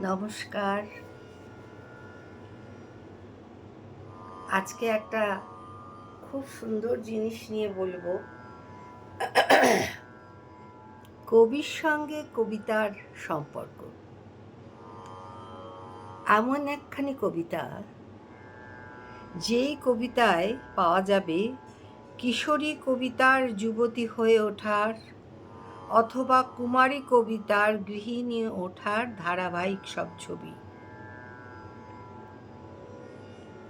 নমস্কার। আজকে একটা খুব সুন্দর জিনিস নিয়ে বলবো। কবির সঙ্গে কবিতার সম্পর্ক। এমন একখানি কবিতা, যেই কবিতায় পাওয়া যাবে কিশোরী কবিতার যুবতী হয়ে ওঠার অথবা কুমারী কবিতার গৃহিণী ওঠার ধারাবাহিক সব ছবি।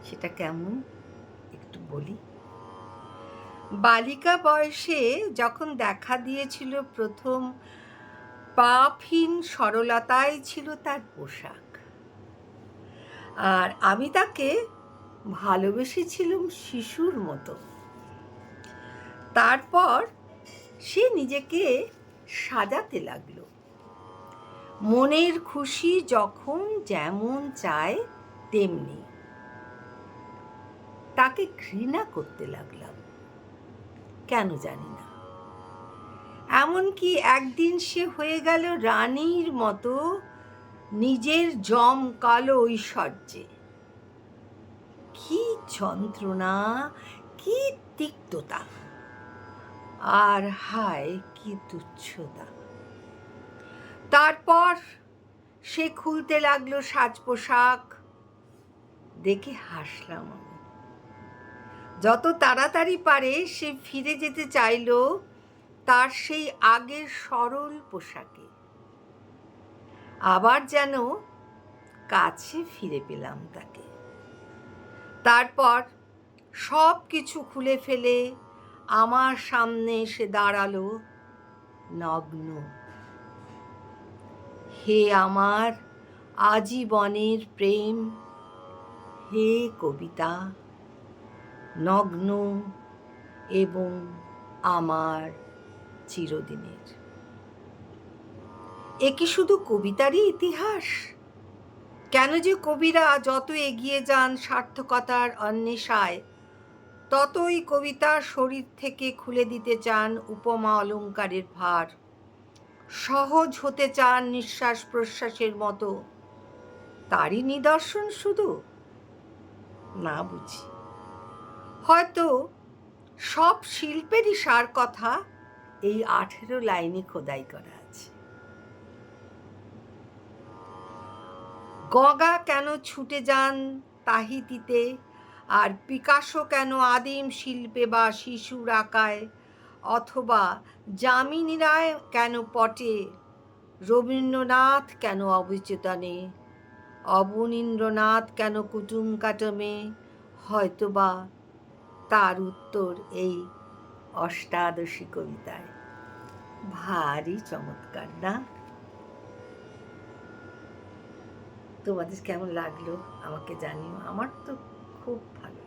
সেটা কেমন একটু বলি। বালিকা বয়সে যখন দেখা দিয়েছিল প্রথম, পাপহীন সরলতাই ছিল তার পোশাক, আর আমি তাকে ভালোবেসেছিলাম শিশুর মতো। তারপর সে নিজেকে সাজাতে লাগলো, মনের খুশি যখন যেমন চায় তেমনি। তাকে ঘৃণা করতে লাগলাম, কেন জানি না। এমনকি একদিন সে হয়ে গেল রানীর মতো নিজের জমকালো ঐশ্বর্যে। কি যন্ত্রণা, কি তিক্ততা, আর হায় কি তুচ্ছতা। তারপর সে খুলতে লাগলো সাজ পোশাক, দেখে হাসলাম আমি। যত তাড়াতাড়ি পারে সে ফিরে যেতে চাইলো তার সেই আগের সরল পোশাকে। আবার যেন কাছে ফিরে পেলাম তাকে। তারপর সব কিছু খুলে ফেলে আমার সামনে এসে দাঁড়ালো নগ্ন। হে আমার আজীবনের প্রেম, হে কবিতা, নগ্ন এবং আমার চিরদিনের। এ কি শুধু কবিতারই ইতিহাস? কেন যে কবিরা যত এগিয়ে যান সার্থকতার অন্বেষায়, ততই কবিতার শরীর থেকে খুলে দিতে চান উপমা অলঙ্কারের ভার, সহজ হতে চান নিঃশ্বাস প্রশ্বাসের মতো। তারই নিদর্শন শুধু? না বুঝি। হয়তো সব শিল্পেরই সার কথা এই 18 লাইনে খোদাই করা আছে। গগা কেন ছুটে যান তাহিতিতে, আর পিকাসো কেন আদিম শিল্পে বা শিশুর আঁকায়, অথবা যামিনী রায় কেন পটে, রবীন্দ্রনাথ কেন অবচেতনে, অবনীন্দ্রনাথ কেন কুটুম কাটমে, হয়তোবা তার উত্তর এই অষ্টাদশী কবিতায়। ভারী চমৎকার না? তোমাদের কেমন লাগলো আমাকে জানিও। আমার তো খুব ভালো।